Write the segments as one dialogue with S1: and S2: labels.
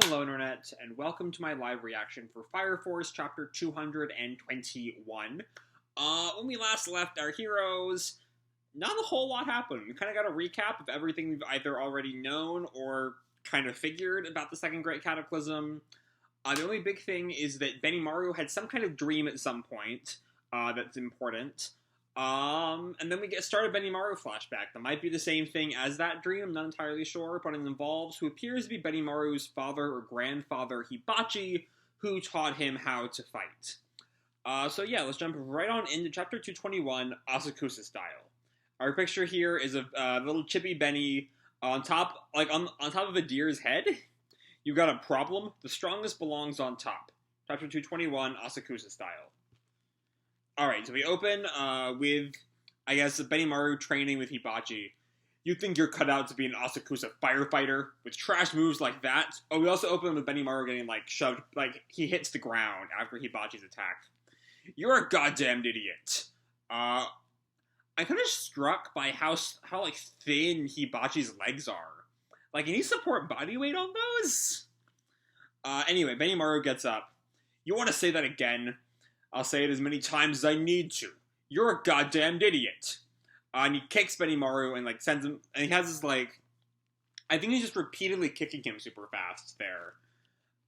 S1: Hello, Internet, and welcome to my live reaction for Fire Force Chapter 221. When we last left our heroes, not a whole lot happened. We kind of got a recap of everything we've either already known or kind of figured about the Second Great Cataclysm. The only big thing is that Benimaru had some kind of dream at some point that's important. And then we get started Benimaru flashback. That might be the same thing as that dream, I'm not entirely sure, but it involves who appears to be Benimaru's father or grandfather, Hibachi, who taught him how to fight. So yeah, let's jump right on into Chapter 221, Asakusa style. Our picture here is a little chippy Benny on top, on top of a deer's head. You got a problem. The strongest belongs on top. Chapter 221, Asakusa style. Alright, so we open with, I guess, Benimaru training with Hibachi. You think you're cut out to be an Asakusa firefighter with trash moves like that? Oh, we also open with Benimaru getting, shoved, he hits the ground after Hibachi's attack. You're a goddamn idiot. I'm kind of struck by how thin Hibachi's legs are. Can he support body weight on those? Anyway, Benimaru gets up. You want to say that again? I'll say it as many times as I need to. You're a goddamn idiot. And he kicks Benimaru and sends him, and he has this I think he's just repeatedly kicking him super fast there.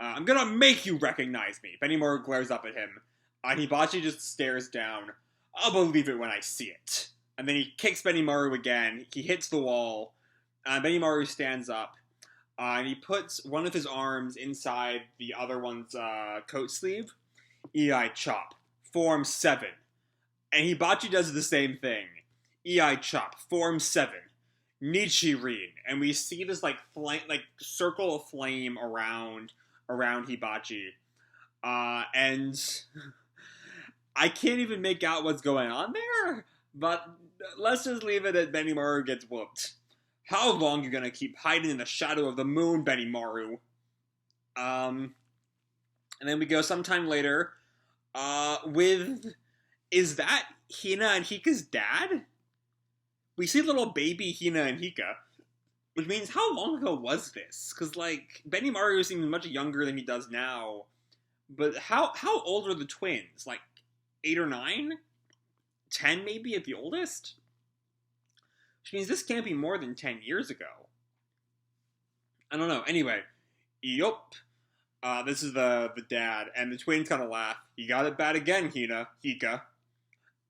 S1: I'm gonna make you recognize me. Benimaru glares up at him. And Hibachi just stares down. I'll believe it when I see it. And then he kicks Benimaru again. He hits the wall. Benimaru stands up. And he puts one of his arms inside the other one's coat sleeve. EI Chop, Form 7. And Hibachi does the same thing. EI Chop, Form 7. Nichirin. And we see this circle of flame around Hibachi. And I can't even make out what's going on there, but let's just leave it at Benimaru gets whooped. How long you gonna keep hiding in the shadow of the moon, Benimaru? And then we go sometime later, is that Hina and Hika's dad? We see little baby Hina and Hika, which means how long ago was this? Because, Benimaru seems much younger than he does now, but how old are the twins? 8 or 9? 10 maybe at the oldest? Which means this can't be more than 10 years ago. I don't know. Anyway, yup. This is the dad, and the twins kind of laugh. You got it bad again, Hika.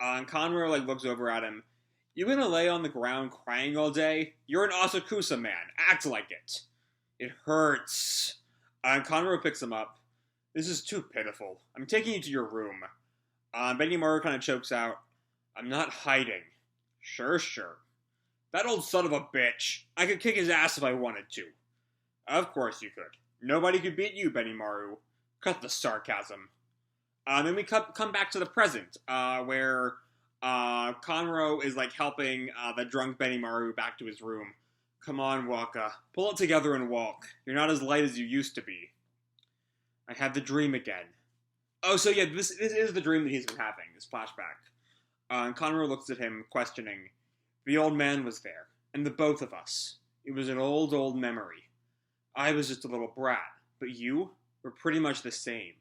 S1: And Conroe, looks over at him. You gonna lay on the ground crying all day? You're an Asakusa man. Act like it. It hurts. And Conroe picks him up. This is too pitiful. I'm taking you to your room. Benimaru kind of chokes out. I'm not hiding. Sure. That old son of a bitch. I could kick his ass if I wanted to. Of course you could. Nobody could beat you, Benimaru. Cut the sarcasm. Then we come back to the present, where Conroe is helping the drunk Benimaru back to his room. Come on, Waka. Pull it together and walk. You're not as light as you used to be. I had the dream again. Oh, so yeah, this is the dream that he's been having, this flashback. And Conroe looks at him, questioning. The old man was there, and the both of us. It was an old memory. I was just a little brat, but you were pretty much the same.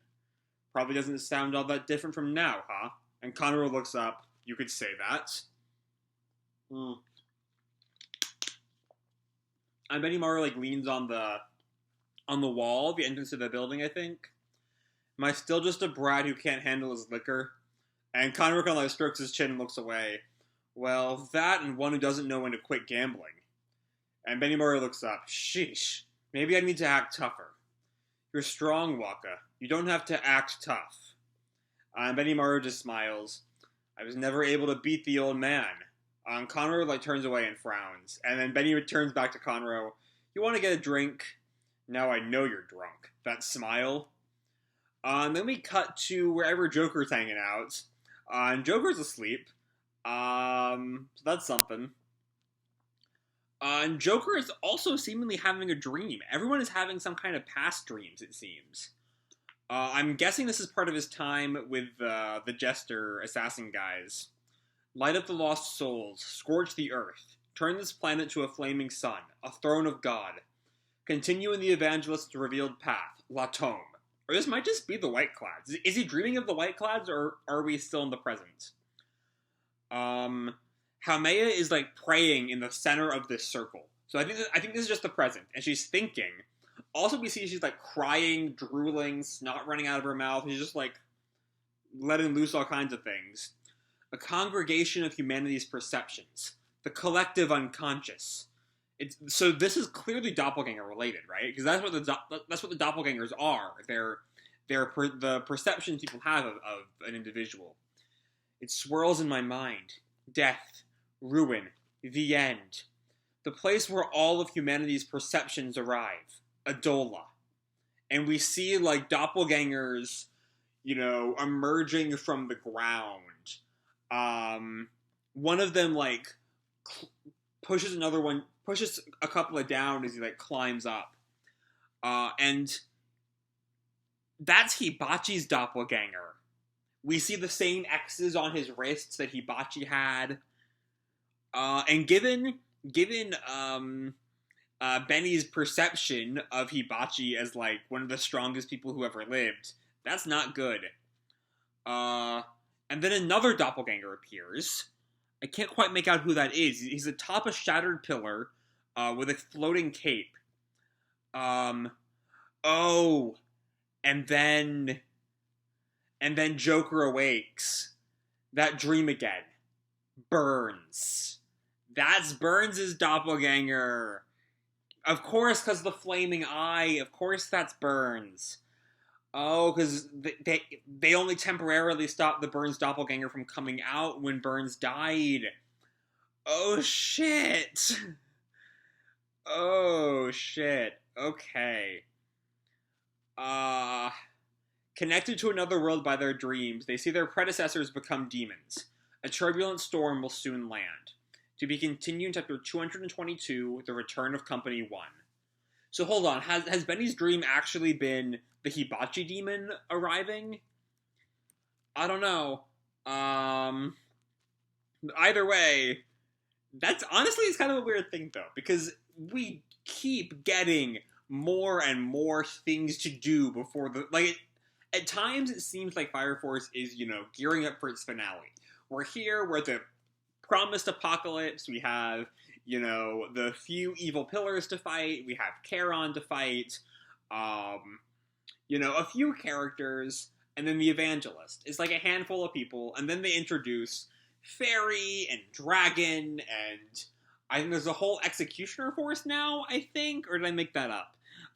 S1: Probably doesn't sound all that different from now, huh? And Conroe looks up. You could say that. And Benimaru leans on the wall, the entrance to the building, I think. Am I still just a brat who can't handle his liquor? And Conroe kind of strokes his chin and looks away. Well, that and one who doesn't know when to quit gambling. And Benimaru looks up. Sheesh. Maybe I need to act tougher. You're strong, Waka. You don't have to act tough. And Benimaru just smiles. I was never able to beat the old man. Conroe turns away and frowns. And then Benny returns back to Conroe. You want to get a drink? Now I know you're drunk. That smile. And then we cut to wherever Joker's hanging out. And Joker's asleep. So that's something. And Joker is also seemingly having a dream. Everyone is having some kind of past dreams, it seems. I'm guessing this is part of his time with the Jester assassin guys. Light up the lost souls, scorch the earth, turn this planet to a flaming sun, a throne of God. Continuing the evangelist's revealed path, La Tombe. Or this might just be the White Clads. Is he dreaming of the White Clads, or are we still in the present? Haumea is like praying in the center of this circle. So I think this is just the present, and she's thinking. Also, we see she's like crying, drooling, snot running out of her mouth. She's just like letting loose all kinds of things. A congregation of humanity's perceptions, the collective unconscious. So this is clearly doppelganger related, right? Because that's what the doppelgangers are. They're the perceptions people have of an individual. It swirls in my mind. Death, ruin, the end. The place where all of humanity's perceptions arrive. Adolla. And we see, like, doppelgangers, emerging from the ground. One of them, like, pushes a couple of down as he, like, climbs up. And that's Hibachi's doppelganger. We see the same X's on his wrists that Hibachi had. And given Benny's perception of Hibachi as, like, one of the strongest people who ever lived, that's not good. And then another doppelganger appears. I can't quite make out who that is. He's atop a shattered pillar with a floating cape. And then Joker awakes. That dream again. Burns. That's Burns' doppelganger. Of course, because the flaming eye. Of course that's Burns. Oh, because they only temporarily stopped the Burns doppelganger from coming out when Burns died. Oh, shit. Oh, shit. Okay. Connected to another world by their dreams, they see their predecessors become demons. A turbulent storm will soon land. To be continued in chapter 222, The Return of Company 1. So hold on, has Benny's dream actually been the Hibachi demon arriving? I don't know. Either way, that's honestly it's kind of a weird thing though, because we keep getting more and more things to do before at times it seems like Fire Force is, gearing up for its finale. We're at the promised apocalypse. We have, the few evil pillars to fight. We have Charon to fight. A few characters, and then the evangelist. It's like a handful of people, and then they introduce Fairy and Dragon, and I think there's a whole Executioner force now, I think? Or did I make that up?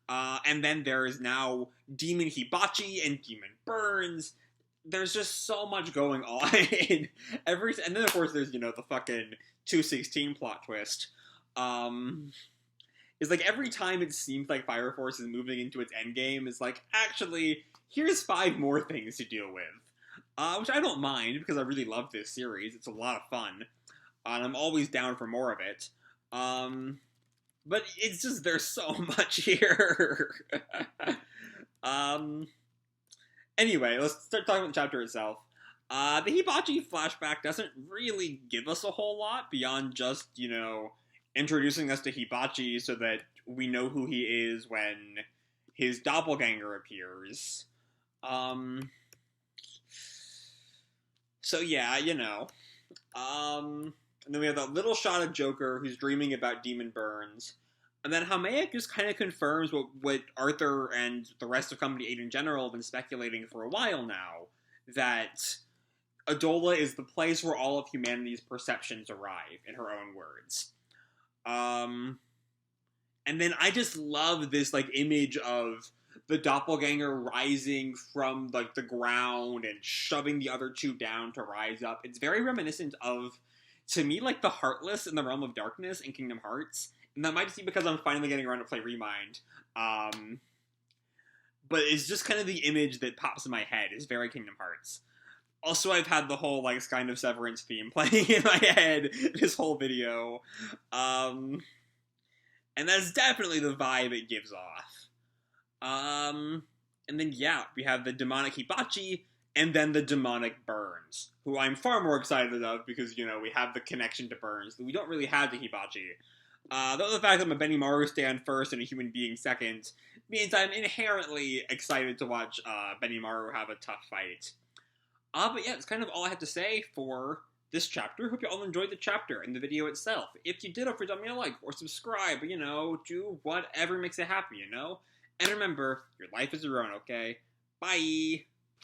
S1: And then there is now Demon Hibachi and Demon Burns. There's just so much going on. And then, of course, there's, the fucking 216 plot twist. It's like every time it seems like Fire Force is moving into its endgame, it's like, actually, here's 5 more things to deal with. Which I don't mind, because I really love this series. It's a lot of fun. And I'm always down for more of it. But it's just, there's so much here. Anyway, let's start talking about the chapter itself. The Hibachi flashback doesn't really give us a whole lot beyond just, introducing us to Hibachi so that we know who he is when his doppelganger appears. So yeah, and then we have that little shot of Joker who's dreaming about Demon Burns. And then Haumea just kind of confirms what Arthur and the rest of Company 8 in general have been speculating for a while now, that Adolla is the place where all of humanity's perceptions arrive, in her own words. And then I just love this, image of the doppelganger rising from, the ground and shoving the other two down to rise up. It's very reminiscent of, to me, the Heartless in the Realm of Darkness in Kingdom Hearts. And that might just be because I'm finally getting around to play Remind. But it's just kind of the image that pops in my head. Is very Kingdom Hearts. Also, I've had the whole, kind of Severance theme playing in my head this whole video. And that's definitely the vibe it gives off. And then, yeah, we have the demonic Hibachi, and then the demonic Burns, who I'm far more excited of because, we have the connection to Burns that we don't really have to Hibachi. Though the fact that I'm a Benimaru stan first and a human being second means I'm inherently excited to watch Benimaru have a tough fight. But yeah, that's kind of all I have to say for this chapter. Hope you all enjoyed the chapter and the video itself. If you did, don't forget to drop me a like or subscribe, do whatever makes you happy, And remember, your life is your own, okay? Bye!